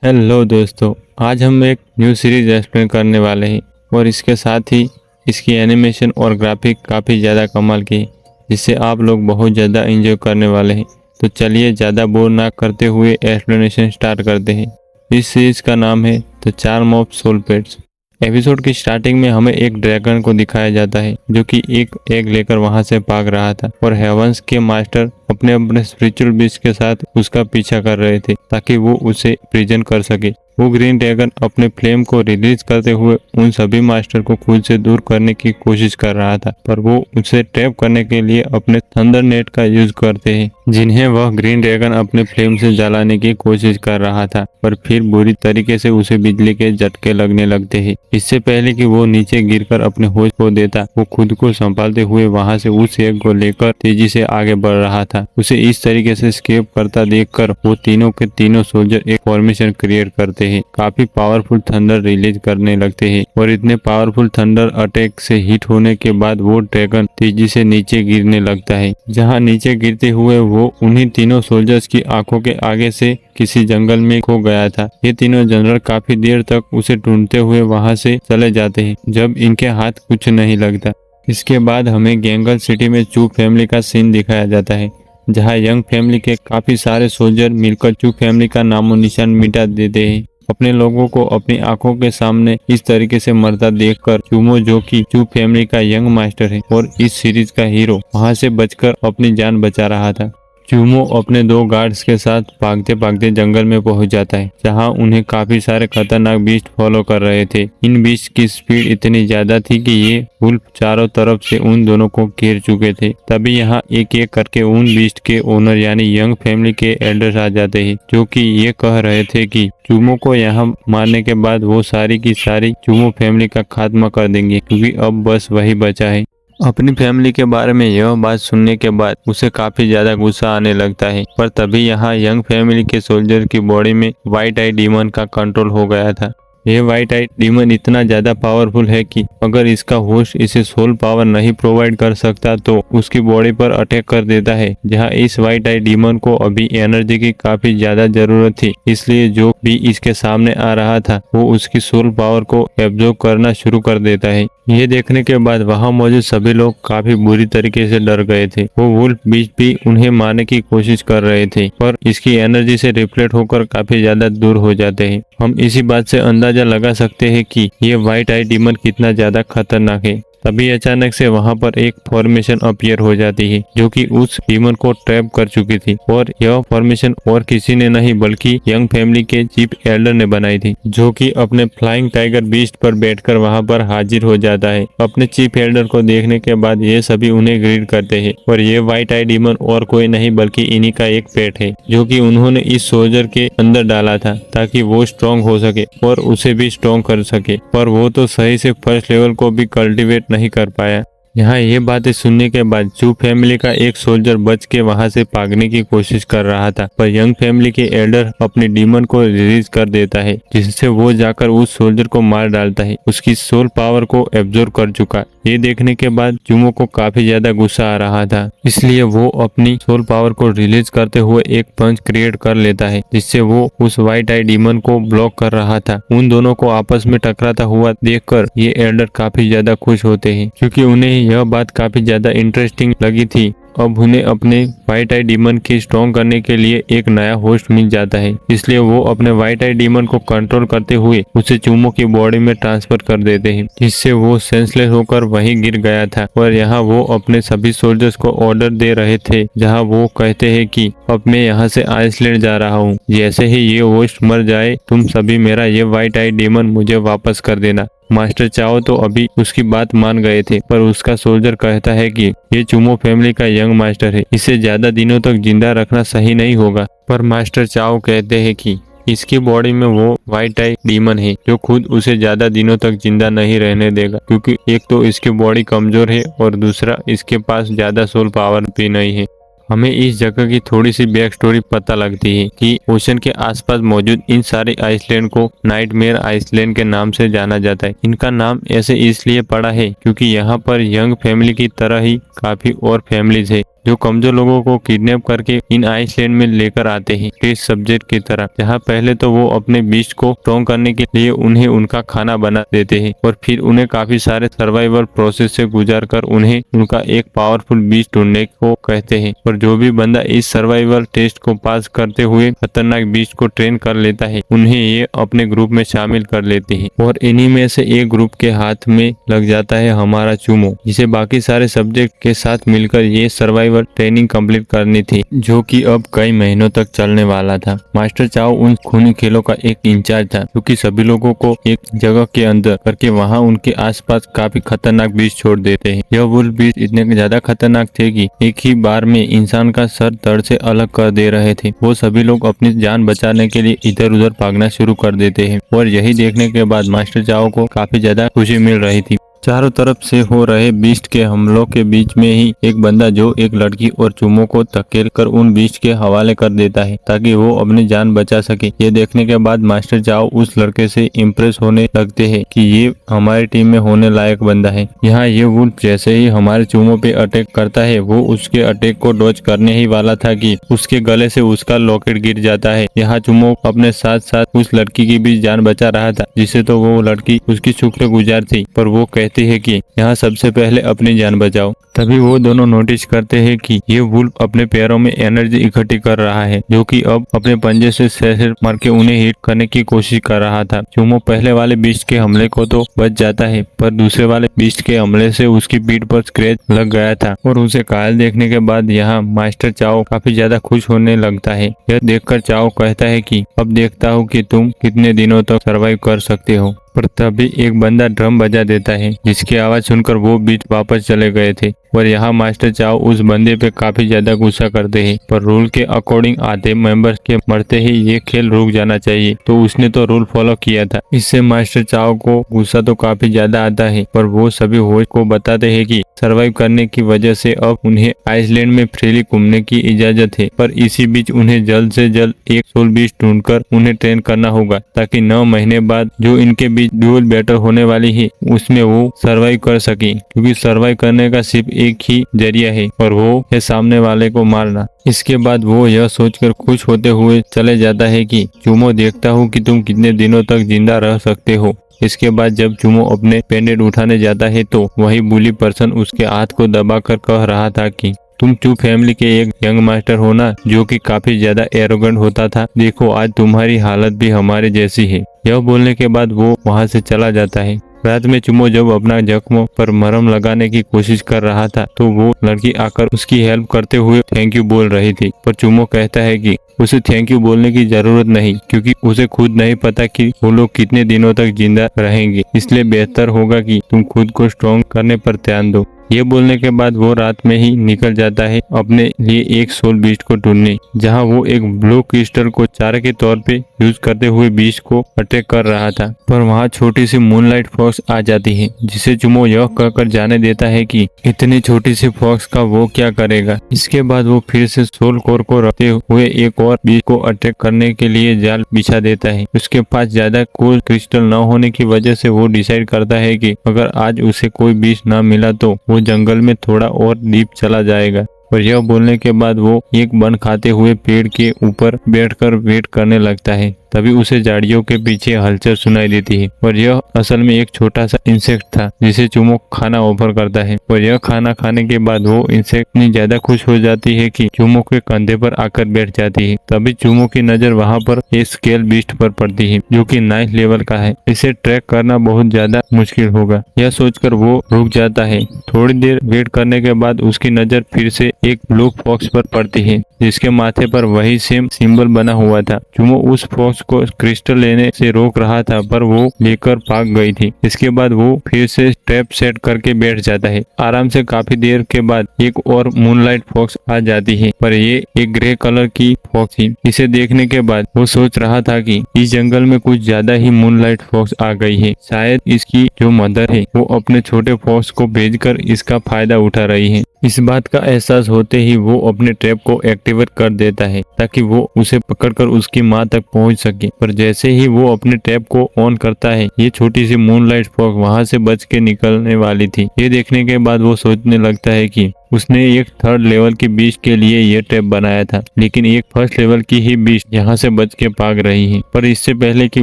Hello दोस्तों, आज हम एक न्यू सीरीज एक्सप्लेन करने वाले हैं और इसके साथ ही इसकी एनिमेशन और ग्राफिक काफ़ी ज़्यादा कमाल की है, जिससे आप लोग बहुत ज़्यादा एंजॉय करने वाले हैं। तो चलिए ज़्यादा बोर ना करते हुए एक्सप्लेनेशन स्टार्ट करते हैं। इस सीरीज का नाम है the charm of soul pets. Episode की स्टार्टिंग में हमें एक ड्रैगन को दिखाया जाता है जो कि एक एग लेकर वहां से भाग रहा था और हेवंस के मास्टर अपने अपने स्पिरिचुअल बीस्ट के साथ उसका पीछा कर रहे थे ताकि वो उसे प्रिजन कर सके। वो ग्रीन ड्रैगन अपने फ्लेम को रिलीज करते हुए उन सभी मास्टर को खुद से दूर करने की कोशिश कर रहा था, पर वो उसे ट्रैप करने के लिए अपने थंडर नेट का यूज करते हैं, जिन्हें वह ग्रीन ड्रैगन अपने फ्लेम से जलाने की कोशिश कर रहा था, पर फिर बुरी तरीके से उसे बिजली के झटके लगने लगते हैं। इससे पहले कि वो नीचे गिरकर अपने होश खो देता, वो खुद को संभालते हुए वहां से उस एग को लेकर तेजी से आगे बढ़ रहा था। उसे इस तरीके से स्केप करता देखकर वो तीनों के तीनों सोल्जर एक फॉर्मेशन क्रिएट करते हैं, काफी पावरफुल थंडर रिलीज करने लगते हैं और इतने पावरफुल थंडर अटैक से हिट होने के बाद वो ड्रैगन तेजी से नीचे गिरने लगता है, जहां नीचे गिरते हुए वो उन्हीं तीनों सोल्जर्स की आंखों के आगे से किसी जंगल में खो गया था। ये तीनों जनरल काफी देर तक उसे ढूंढते हुए वहां से चले जाते हैं जब इनके हाथ कुछ नहीं लगता। इसके बाद हमें गैंगल सिटी में चू फैमिली का सीन दिखाया जाता है, जहां यंग फैमिली के काफी सारे सोल्जर मिलकर चू फैमिली का नामो निशान मिटा देते हैं। अपने लोगों को अपनी आंखों के सामने इस तरीके से मरता देखकर चूमो, जो कि चू फैमिली का यंग मास्टर है और इस सीरीज का हीरो, वहां से बचकर अपनी जान बचा रहा था। चूमो अपने दो गार्ड्स के साथ भागते भागते जंगल में पहुंच जाता है, जहां उन्हें काफी सारे खतरनाक बीस्ट फॉलो कर रहे थे। इन बीस्ट की स्पीड इतनी ज्यादा थी कि ये वुल्फ चारों तरफ से उन दोनों को घेर चुके थे। तभी यहाँ एक एक करके उन बीस्ट के ओनर यानी यंग फैमिली के एल्डर्स आ जाते हैं, जो कि ये कह रहे थे कि चूमो को यहाँ मारने के बाद वो सारी की सारी चूमो फैमिली का खात्मा कर देंगे, क्योंकि अब बस वही बचा है। अपनी फैमिली के बारे में यह बात सुनने के बाद उसे काफी ज्यादा गुस्सा आने लगता है, पर तभी यहाँ यंग फैमिली के सोल्जर की बॉडी में व्हाइट आई डीमन का कंट्रोल हो गया था। यह व्हाइट आई डीमन इतना ज्यादा पावरफुल है कि अगर इसका होस्ट इसे सोल पावर नहीं प्रोवाइड कर सकता तो उसकी बॉडी पर अटैक कर देता है। जहां इस व्हाइट आई डीमन को अभी एनर्जी की काफी ज्यादा जरूरत थी, इसलिए जो भी इसके सामने आ रहा था वो उसकी सोल पावर को एब्जॉर्ब करना शुरू कर देता है। ये देखने के बाद वहां मौजूद सभी लोग काफी बुरी तरीके से डर गए थे। वो वुल्फ बीस्ट भी उन्हें मारने की कोशिश कर रहे थे, पर इसकी एनर्जी से रिफ्लेक्ट होकर काफी ज्यादा दूर हो जाते हैं। हम इसी बात से अंदाजा लगा सकते हैं कि ये व्हाइट आई डीमन कितना ज्यादा खतरनाक है। तभी अचानक से वहां पर एक फॉर्मेशन अपीयर हो जाती है, जो कि उस डीमन को ट्रैप कर चुकी थी, और यह फॉर्मेशन और किसी ने नहीं बल्कि यंग फैमिली के चीफ एल्डर ने बनाई थी, जो कि अपने फ्लाइंग टाइगर बीस्ट पर बैठकर वहां पर हाजिर हो जाता है। अपने चीफ एल्डर को देखने के बाद ये सभी उन्हें ग्रीट करते हैं, और ये व्हाइट आई डीमन और कोई नहीं बल्कि इन्हीं का एक पेट है, जो कि उन्होंने इस सोल्जर के अंदर डाला था ताकि वो स्ट्रॉन्ग हो सके और उसे भी स्ट्रॉन्ग कर सके, पर वो तो सही से फर्स्ट लेवल को भी कल्टिवेट नहीं कर पाया। यहाँ ये बातें सुनने के बाद चू फैमिली का एक सोल्जर बच के वहां से भागने की कोशिश कर रहा था, पर यंग फैमिली के एल्डर अपने डीमन को रिलीज कर देता है, जिससे वो जाकर उस सोल्जर को मार डालता है, उसकी सोल पावर को एब्जॉर्ब कर चुका। ये देखने के बाद चूमो को काफी ज्यादा गुस्सा आ रहा था, इसलिए वो अपनी सोल पावर को रिलीज करते हुए एक पंच क्रिएट कर लेता है, जिससे वो उस व्हाइट आई डीमन को ब्लॉक कर रहा था। उन दोनों को आपस में टकराता हुआ देखकर ये एल्डर काफी ज्यादा खुश होते हैं, क्योंकि उन्हें यह बात काफी ज्यादा इंटरेस्टिंग लगी थी। अब उन्हें अपने व्हाइट आई डीमन की स्ट्रॉन्ग करने के लिए एक नया होस्ट मिल जाता है, इसलिए वो अपने व्हाइट आई डीमन को कंट्रोल करते हुए उसे चूमो की बॉडी में ट्रांसफर कर देते हैं, जिससे वो सेंसलेस होकर वहीं गिर गया था। और यहाँ वो अपने सभी सोल्जर्स को ऑर्डर दे रहे थे, जहाँ वो कहते हैं कि अब मैं यहाँ से आइसलैंड जा रहा हूँ, जैसे ही ये होस्ट मर जाए तुम सभी मेरा ये व्हाइट आई डीमन मुझे वापस कर देना। मास्टर चाओ तो अभी उसकी बात मान गए थे, पर उसका सोल्जर कहता है कि ये चूमो फैमिली का यंग मास्टर है, इसे ज्यादा दिनों तक जिंदा रखना सही नहीं होगा। पर मास्टर चाओ कहते हैं कि इसकी बॉडी में वो व्हाइट आई डीमन है जो खुद उसे ज्यादा दिनों तक जिंदा नहीं रहने देगा, क्योंकि एक तो इसकी बॉडी कमजोर है और दूसरा इसके पास ज्यादा सोल पावर भी नहीं है। हमें इस जगह की थोड़ी सी बैक स्टोरी पता लगती है कि ओशन के आसपास मौजूद इन सारे आइसलैंड को नाइटमेयर आइसलैंड के नाम से जाना जाता है। इनका नाम ऐसे इसलिए पड़ा है क्योंकि यहाँ पर यंग फैमिली की तरह ही काफी और फैमिलीज है, जो कमजोर लोगों को किडनैप करके इन आइसलैंड में लेकर आते हैं टेस्ट सब्जेक्ट की तरह। जहाँ पहले तो वो अपने बीस्ट को स्ट्रॉन्ग करने के लिए उन्हें उनका खाना बना देते हैं और फिर उन्हें काफी सारे सर्वाइवल प्रोसेस से गुजार कर उन्हें उनका एक पावरफुल बीस्ट ढूंढने को कहते हैं। और जो भी बंदा इस सर्वाइवल टेस्ट को पास करते हुए खतरनाक बीस्ट को ट्रेन कर लेता है उन्हें ये अपने ग्रुप में शामिल कर लेते हैं। और इन्हीं में से एक ग्रुप के हाथ में लग जाता है हमारा चूमो, जिसे बाकी सारे सब्जेक्ट के साथ मिलकर ये सर्वाइवल ट्रेनिंग कंप्लीट करनी थी, जो कि अब कई महीनों तक चलने वाला था। मास्टर चाओ उन खूनी खेलों का एक इंचार्ज था, जो कि सभी लोगों को एक जगह के अंदर करके वहां उनके आसपास काफी खतरनाक बीज छोड़ देते हैं। यह वुल्फ बीज इतने ज्यादा खतरनाक थे कि एक ही बार में इंसान का सर धड़ से अलग कर दे रहे थे। वो सभी लोग अपनी जान बचाने के लिए इधर उधर भागना शुरू कर देते हैं और यही देखने के बाद मास्टर चाओ को काफी ज्यादा खुशी मिल रही थी। चारों तरफ से हो रहे बीस्ट के हमलों के बीच में ही एक बंदा जो एक लड़की और चूमों को धकेल कर उन बीस्ट के हवाले कर देता है ताकि वो अपनी जान बचा सके। ये देखने के बाद मास्टर चाओ उस लड़के से इम्प्रेस होने लगते हैं कि ये हमारी टीम में होने लायक बंदा है। यहाँ ये वुल्फ जैसे ही हमारे चूमों पे अटैक करता है वो उसके अटैक को डॉज करने ही वाला था कि उसके गले से उसका लॉकेट गिर जाता है। यहाँ चूमो अपने साथ साथ उस लड़की की भी जान बचा रहा था, जिसे तो वो लड़की उसकी शुक्रगुजार थी, पर वो है कि यहाँ सबसे पहले अपनी जान बचाओ। तभी वो दोनों नोटिस करते हैं कि ये वुल्फ अपने पैरों में एनर्जी इकट्ठी कर रहा है, जो कि अब अपने पंजे से शहर मार के उन्हें हिट करने की कोशिश कर रहा था। चूमो पहले वाले बीस्ट के हमले को तो बच जाता है, पर दूसरे वाले बीस्ट के हमले से उसकी पीठ पर स्क्रैच लग गया था और उसे घायल देखने के बाद यहाँ मास्टर चाओ काफी ज्यादा खुश होने लगता है। यह देखकर चाओ कहता है कि अब देखता हूँ कि तुम कितने दिनों तक सर्वाइव कर सकते हो। पर तभी एक बंदा ड्रम बजा देता है, जिसकी आवाज सुनकर वो बीच वापस चले गए थे। और यहाँ मास्टर चाओ उस बंदे पे काफी ज्यादा गुस्सा करते हैं, पर रूल के अकॉर्डिंग आधे मेंबर्स के मरते ही ये खेल रुक जाना चाहिए, तो उसने तो रूल फॉलो किया था। इससे मास्टर चाओ को गुस्सा तो काफी ज्यादा आता है, पर वो सभी होस्ट को बताते हैं कि सर्वाइव करने की वजह से अब उन्हें आइसलैंड में फ्रीली घूमने की इजाजत है। पर इसी बीच उन्हें जल्द से जल्द एक सोल बीस्ट ढूंढकर उन्हें ट्रेन करना होगा, ताकि 9 महीने बाद जो इनके बीच ड्यूल बैटल होने वाली है उसमें वो सर्वाइव कर सके, क्योंकि सर्वाइव करने का सिर्फ एक ही जरिया है और वो है सामने वाले को मारना। इसके बाद वो यह सोचकर खुश होते हुए चले जाता है कि चूमो, देखता हूँ कि तुम कितने दिनों तक जिंदा रह सकते हो। इसके बाद जब चूमो अपने पेंडेंट उठाने जाता है तो वही बुली पर्सन उसके हाथ को दबाकर कह रहा था कि तुम चू फैमिली के एक यंग मास्टर हो ना, जो कि काफी ज्यादा एरोगेंट होता था। देखो आज तुम्हारी हालत भी हमारे जैसी है। यह बोलने के बाद वो वहां से चला जाता है। रात में चूमो जब अपना जख्मों पर मरहम लगाने की कोशिश कर रहा था तो वो लड़की आकर उसकी हेल्प करते हुए थैंक यू बोल रही थी, पर चूमो कहता है कि उसे थैंक यू बोलने की जरूरत नहीं, क्योंकि उसे खुद नहीं पता कि वो लोग कितने दिनों तक जिंदा रहेंगे। इसलिए बेहतर होगा कि तुम खुद को स्ट्रॉन्ग करने पर ध्यान दो। ये बोलने के बाद वो रात में ही निकल जाता है अपने लिए एक सोल बीस्ट को ढूंढने, जहाँ वो एक ब्लू क्रिस्टल को चारे के तौर पे यूज करते हुए बीस्ट को अटैक कर रहा था। पर वहाँ छोटी सी मूनलाइट फॉक्स आ जाती है, जिसे चूमो यह कहकर जाने देता है कि इतनी छोटी सी फॉक्स का वो क्या करेगा। इसके बाद वो फिर से सोल कोर को रखते हुए एक और बीस्ट को अटैक करने के लिए जाल बिछा देता है। उसके पास ज्यादा कोई क्रिस्टल न होने की वजह से वो डिसाइड करता है कि अगर आज उसे कोई बीस्ट न मिला तो वो जंगल में थोड़ा और डीप चला जाएगा। और यह बोलने के बाद वो एक बन खाते हुए पेड़ के ऊपर बैठकर वेट करने लगता है। तभी उसे झाड़ियों के पीछे हलचल सुनाई देती है और यह असल में एक छोटा सा इंसेक्ट था, जिसे चूमो खाना ऑफर करता है। और यह खाना खाने के बाद वो इंसेक्ट इतनी ज्यादा खुश हो जाती है कि चूमो के कंधे पर आकर बैठ जाती है। तभी चूमो की नजर वहाँ पर एक स्केल बीस्ट पर पड़ती है, जो कि 9th लेवल का है। इसे ट्रैक करना बहुत ज्यादा मुश्किल होगा, यह सोचकर वो रुक जाता है। थोड़ी देर वेट करने के बाद उसकी नजर फिर से एक ब्लू फॉक्स पर पड़ती है, जिसके माथे पर वही सेम सिंबल बना हुआ था। चूमो उस फॉक्स को क्रिस्टल लेने से रोक रहा था, पर वो लेकर भाग गई थी। इसके बाद वो फिर से ट्रैप सेट करके बैठ जाता है। आराम से काफी देर के बाद एक और मूनलाइट फॉक्स आ जाती है, पर ये एक ग्रे कलर की फॉक्स थी। इसे देखने के बाद वो सोच रहा था कि इस जंगल में कुछ ज्यादा ही मूनलाइट फॉक्स आ गई है। शायद इसकी जो मदर है वो अपने छोटे फॉक्स को भेजकर इसका फायदा उठा रही है। इस बात का एहसास होते ही वो अपने ट्रैप को एक्टिवेट कर देता है, ताकि वो उसे पकड़कर उसकी मां तक पहुंच सके। पर जैसे ही वो अपने ट्रैप को ऑन करता है, ये छोटी सी मूनलाइट फॉक्स वहां से बच के निकलने वाली थी। ये देखने के बाद वो सोचने लगता है कि उसने एक 3rd लेवल की बीस्ट के लिए ये ट्रैप बनाया था, लेकिन एक 1st लेवल की ही बीस्ट यहाँ से बच के भाग रही है। पर इससे पहले कि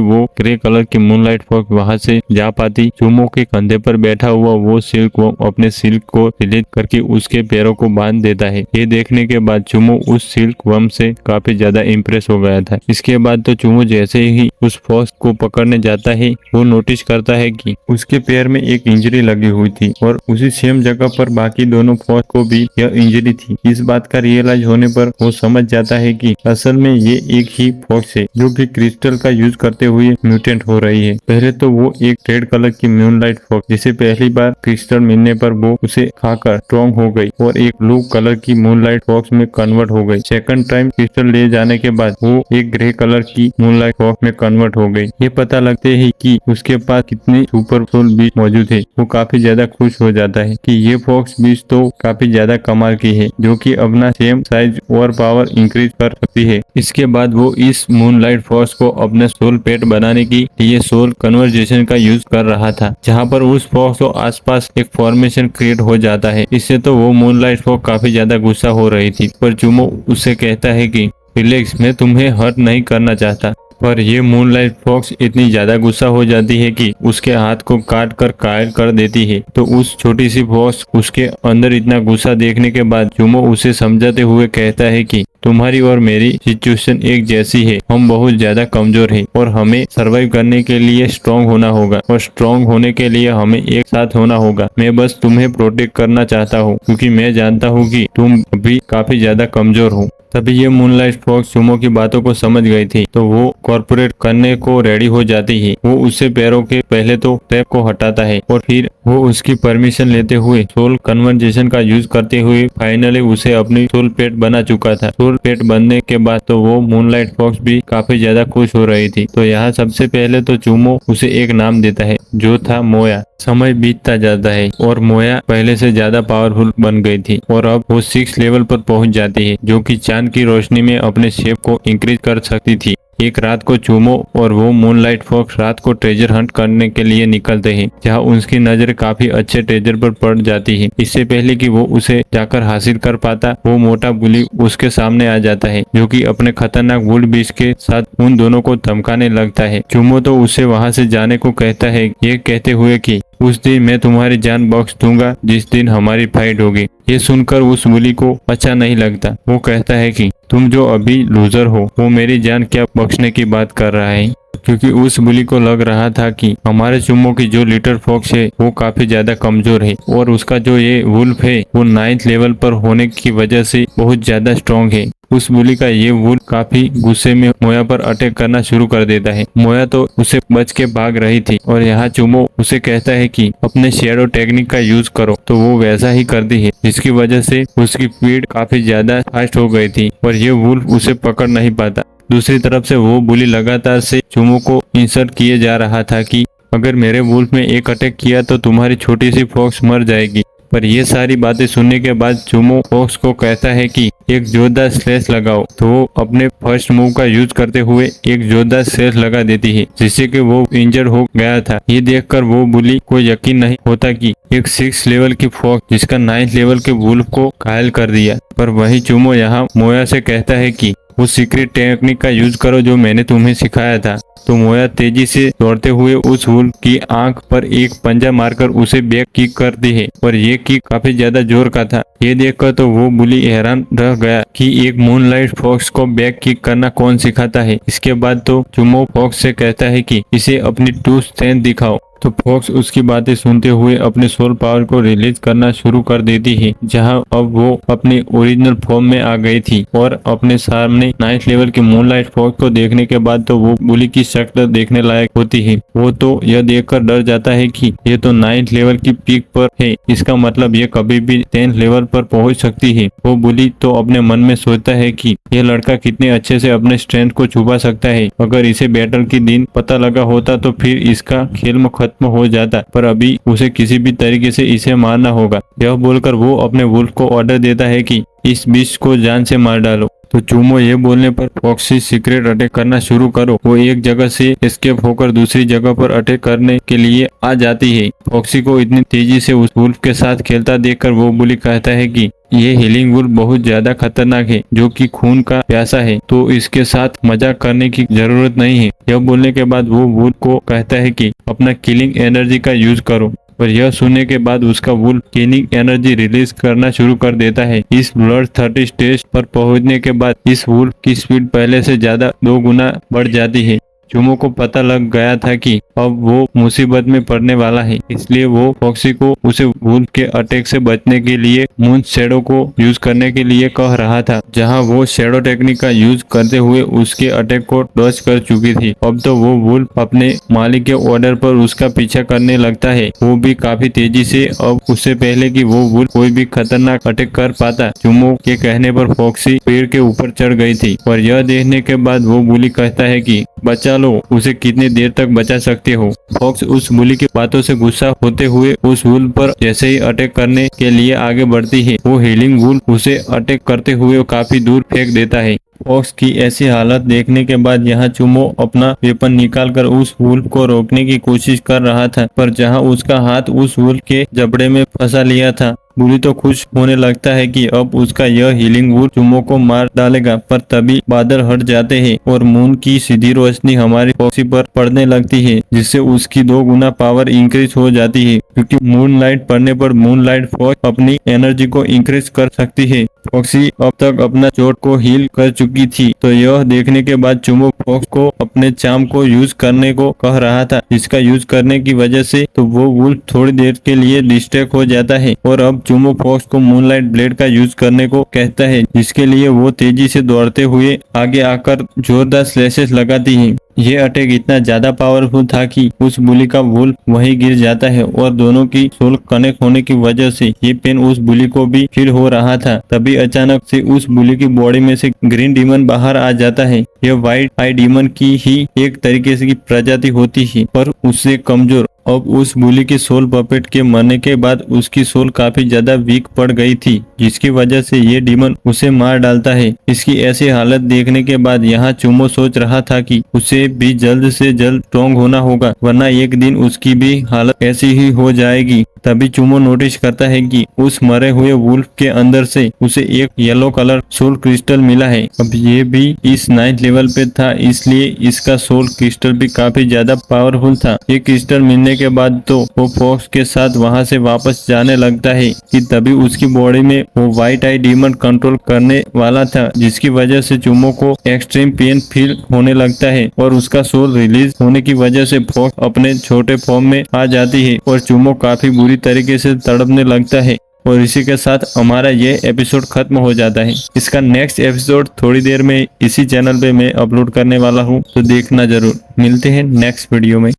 वो ग्रे कलर की मूनलाइट फॉक्स वहाँ से जा पाती, चूमो के कंधे पर बैठा हुआ वो सिल्क वर्म अपने सिल्क को रिलीज करके उसके पैरों को बांध देता है। ये देखने के बाद चूमो उस सिल्क वर्म से काफी ज्यादा इम्प्रेस हो गया था। इसके बाद तो चूमो जैसे ही उस फॉक्स को पकड़ने जाता है, वो नोटिस करता है कि उसके पैर में एक इंजरी लगी हुई थी और उसी सेम जगह पर बाकी दोनों फॉक्स को भी यह इंजरी थी। इस बात का रियलाइज होने पर वो समझ जाता है कि असल में ये एक ही फॉक्स है जो कि क्रिस्टल का यूज करते हुए म्यूटेंट हो रही है। पहले तो वो एक रेड कलर की मूनलाइट फॉक्स जिसे पहली बार क्रिस्टल मिलने पर वो उसे खाकर स्ट्रॉन्ग हो गई और एक ब्लू कलर की मूनलाइट फॉक्स में कन्वर्ट हो गई। सेकंड टाइम क्रिस्टल ले जाने के बाद वो एक ग्रे कलर की मूनलाइट फॉक्स में कन्वर्ट हो गई। ये पता लगते ही कि उसके पास कितने सुपर सोल बीस्ट मौजूद है, वो काफी ज्यादा खुश हो जाता है कि ये फॉक्स बीस्ट तो काफी ज्यादा कमाल की है, जो कि अपना सेम साइज और पावर इंक्रीज कर सकती है। इसके बाद वो इस मूनलाइट फॉक्स को अपने सोल पेट बनाने के लिए सोल कन्वर्जेशन का यूज कर रहा था, जहाँ पर उस फॉक्स को आसपास एक फॉर्मेशन क्रिएट हो जाता है। इससे तो वो मूनलाइट फॉक्स काफी ज्यादा गुस्सा हो रही थी, पर चूमो उससे कहता है कि रिलैक्स, मैं तुम्हें हर्ट नहीं करना चाहता। पर ये मूनलाइट फॉक्स इतनी ज्यादा गुस्सा हो जाती है कि उसके हाथ को काट कर घायल कर देती है। तो उस छोटी सी फॉक्स उसके अंदर इतना गुस्सा देखने के बाद चूमो उसे समझाते हुए कहता है कि तुम्हारी और मेरी सिचुएशन एक जैसी है, हम बहुत ज्यादा कमजोर हैं और हमें सरवाइव करने के लिए स्ट्रांग होना होगा और स्ट्रांग होने के लिए हमें एक साथ होना होगा। मैं बस तुम्हें प्रोटेक्ट करना चाहता हूँ क्योंकि मैं जानता हूँ कि तुम अभी काफी ज्यादा कमजोर हो। तभी ये मूनलाइट फॉक्स चूमो की बातों को समझ गई थी, तो वो कॉर्पोरेट करने को रेडी हो जाती है। वो उससे पैरों के पहले तो ट्रैप को हटाता है और फिर वो उसकी परमिशन लेते हुए सोल कन्वर्जेशन का यूज करते हुए फाइनली उसे अपनी सोल पेट बना चुका था। सोल पेट बनने के बाद तो वो मूनलाइट फॉक्स भी काफी ज्यादा खुश हो रही थी। तो यहाँ सबसे पहले तो चूमो उसे एक नाम देता है जो था मोया। समय बीतता जाता है और मोया पहले से ज्यादा पावरफुल बन गई थी और अब वो 6 लेवल पर पहुंच जाती है, जो कि चांद की रोशनी में अपने शेप को इंक्रीज कर सकती थी। एक रात को चूमो और वो मूनलाइट फॉक्स रात को ट्रेजर हंट करने के लिए निकलते हैं, जहां उनकी नजर काफी अच्छे ट्रेजर पर पड़ जाती है। इससे पहले कि वो उसे जाकर हासिल कर पाता, वो मोटा बुली उसके सामने आ जाता है, जो कि अपने खतरनाक वुल्फ बीस्ट के साथ उन दोनों को धमकाने लगता है। चूमो तो उसे वहां से जाने को कहता है, ये कहते हुए कि उस दिन मैं तुम्हारी जान बख्श दूंगा जिस दिन हमारी फाइट होगी। ये सुनकर उस बुली को अच्छा नहीं लगता। वो कहता है कि तुम जो अभी लूजर हो, वो मेरी जान क्या बख्शने की बात कर रहा है, क्योंकि उस बुली को लग रहा था कि हमारे चूमो की जो लिटिल फॉक्स है वो काफी ज्यादा कमजोर है और उसका जो ये वुल्फ है वो 9th लेवल पर होने की वजह से बहुत ज्यादा स्ट्रॉन्ग है। उस बुली का ये वुल्फ काफी गुस्से में मोया पर अटैक करना शुरू कर देता है। मोया तो उसे बच के भाग रही थी और यहाँ चूमो उसे कहता है कि अपने शेडो टेक्निक का यूज करो, तो वो वैसा ही करती है, जिसकी वजह से उसकी स्पीड काफी ज्यादा फास्ट हो गई थी और ये वुल्फ उसे पकड़ नहीं पाता। दूसरी तरफ से वो बुली लगातार से चूमो को इंसल्ट किए जा रहा था कि अगर मेरे वुल्फ में एक अटैक किया तो तुम्हारी छोटी सी फॉक्स मर जाएगी। पर ये सारी बातें सुनने के बाद चूमो फॉक्स को कहता है कि एक जोरदार स्लैश लगाओ, तो वो अपने फर्स्ट मूव का यूज करते हुए एक जोरदार स्लैश लगा देती है, जिससे कि वो इंजर्ड हो गया था। ये देखकर वो बुली को यकीन नहीं होता कि एक 6 लेवल की फॉक्स जिसका 9th लेवल के वुल्फ को घायल कर दिया। पर वही चूमो यहाँ मोया से कहता है कि वो सीक्रेट टेक्निक का यूज करो जो मैंने तुम्हें सिखाया था। तो मोया तेजी से दौड़ते हुए उस वुल्फ की आंख पर एक पंजा मारकर उसे बैक किक करती है और ये किक काफी ज्यादा जोर का था। ये देखकर तो वो बुली हैरान रह गया कि एक मूनलाइट फॉक्स को बैक किक करना कौन सिखाता है। इसके बाद तो चूमो फॉक्स से कहता है कि इसे अपनी ट्रू स्ट्रेंथ दिखाओ। तो फॉक्स उसकी बातें सुनते हुए अपने सोल पावर को रिलीज करना शुरू कर देती है, जहां अब वो अपनी ओरिजिनल फॉर्म में आ गई थी और अपने सामने 9th लेवल के मूनलाइट फॉक्स को देखने के बाद तो वो बुली की शक्ल देखने लायक होती है। वो तो यह देखकर डर जाता है कि ये तो 9th लेवल की पीक पर है, इसका मतलब ये कभी भी 10th लेवल पर पहुंच सकती है। वो बुली तो अपने मन में सोचता है कि यह लड़का कितने अच्छे से अपने स्ट्रेंथ को छुपा सकता है। अगर इसे बैटल के दिन पता लगा होता तो फिर इसका खेल खत्म हो जाता, पर अभी उसे किसी भी तरीके से इसे मारना होगा। यह बोलकर वो अपने वुल्फ को ऑर्डर देता है कि इस बीस्ट को जान से मार डालो। तो चूमो ये बोलने पर फॉक्सी सीक्रेट अटैक करना शुरू करो। वो एक जगह से एस्केप होकर दूसरी जगह पर अटैक करने के लिए आ जाती है। फॉक्सी को इतनी तेजी से उस वुल्फ के साथ खेलता देखकर वो बुली कहता है कि ये हीलिंग वुल्फ बहुत ज्यादा खतरनाक है, जो कि खून का प्यासा है, तो इसके साथ मजाक करने की जरूरत नहीं है। यह बोलने के बाद वो वुल्फ को कहता है कि अपना किलिंग एनर्जी का यूज करो। और यह सुनने के बाद उसका वुल्फ किलिंग एनर्जी रिलीज करना शुरू कर देता है। इस ब्लड 30 स्टेज पर पहुंचने के बाद इस वुल्फ की स्पीड पहले से ज्यादा 2 गुना बढ़ जाती है। चूमो को पता लग गया था कि अब वो मुसीबत में पड़ने वाला है, इसलिए वो फॉक्सी को उसे वुल्फ के अटैक से बचने के लिए मून शैडो को यूज करने के लिए कह रहा था, जहां वो शैडो टेक्निक का यूज करते हुए उसके अटैक को डॉज कर चुकी थी। अब तो वो वुल्फ अपने मालिक के ऑर्डर पर उसका पीछा करने लगता है, वो भी काफी तेजी से। अब उससे पहले कि वो वुल्फ कोई भी खतरनाक अटैक कर पाता, चूमो के कहने पर फॉक्सी पेड़ के ऊपर चढ़ गई थी। और यह देखने के बाद वो बुली कहता है कि बचा लो, उसे कितनी देर तक बचा सकते हो। फॉक्स उस बुली की बातों से गुस्सा होते हुए उस वुल्फ पर जैसे ही अटैक करने के लिए आगे बढ़ती है, वो हीलिंग वुल्फ उसे अटैक करते हुए काफी दूर फेंक देता है। फॉक्स की ऐसी हालत देखने के बाद यहाँ चूमो अपना वेपन निकालकर उस वुल्फ को रोकने की कोशिश कर रहा था, पर जहाँ उसका हाथ उस वुल्फ के जबड़े में फंसा लिया था, बुली तो खुश होने लगता है कि अब उसका यह हीलिंग वुल्फ चूमो को मार डालेगा। पर तभी बादल हट जाते हैं और मून की सीधी रोशनी हमारी फॉक्सी पर पड़ने लगती है, जिससे उसकी 2 गुना पावर इंक्रीज हो जाती है, क्योंकि मून लाइट पड़ने पर मून लाइट फॉक्स अपनी एनर्जी को इंक्रीज कर सकती है। फॉक्सी अब तक अपना चोट को हील कर चुकी थी, तो यह देखने के बाद चूमो फॉक्स को अपने चार्म को यूज करने को कह रहा था, जिसका यूज करने की वजह से तो वो वुल्फ थोड़ी देर के लिए डिस्ट्रैक्ट हो जाता है। और अब चूमो फॉक्स को मूनलाइट ब्लेड का यूज करने को कहता है, जिसके लिए वो तेजी से दौड़ते हुए आगे आकर जोरदार स्लैशेस लगाती है। ये अटैक इतना ज्यादा पावरफुल था कि उस बुली का वुल्फ वहीं गिर जाता है और दोनों की सोल कनेक्ट होने की वजह से ये पेन उस बुली को भी फील हो रहा था। तभी अचानक से उस बुली की बॉडी में से ग्रीन डीमन बाहर आ जाता है। यह व्हाइट आई डीमन की ही एक तरीके से की प्रजाति होती है, पर उससे कमजोर। अब उस बुली की सोल पपेट के मरने के बाद उसकी सोल काफी ज्यादा वीक पड़ गई थी, जिसकी वजह से ये डीमन उसे मार डालता है। इसकी ऐसी हालत देखने के बाद यहाँ चूमो सोच रहा था कि उसे भी जल्द से जल्द स्ट्रॉन्ग होना होगा, वरना एक दिन उसकी भी हालत ऐसी ही हो जाएगी। तभी चूमो नोटिस करता है कि उस मरे हुए वुल्फ के अंदर से उसे एक येलो कलर सोल क्रिस्टल मिला है। अब ये भी इस 9th लेवल पे था, इसलिए इसका सोल क्रिस्टल भी काफी ज्यादा पावरफुल था। ये क्रिस्टल मिलने के बाद तो वो फॉक्स के साथ वहां से वापस जाने लगता है कि तभी उसकी बॉडी में वो व्हाइट आई डीमन कंट्रोल करने वाला था, जिसकी वजह से चूमो को एक्सट्रीम पेन फील होने लगता है और उसका सोल रिलीज होने की वजह से फॉक्स अपने छोटे फॉर्म में आ जाती है और चूमो काफी बुरी तरीके से तड़पने लगता है। और इसी के साथ हमारा ये एपिसोड खत्म हो जाता है। इसका नेक्स्ट एपिसोड थोड़ी देर में इसी चैनल पे मैं अपलोड करने वाला हूँ, तो देखना जरूर। मिलते हैं नेक्स्ट वीडियो में।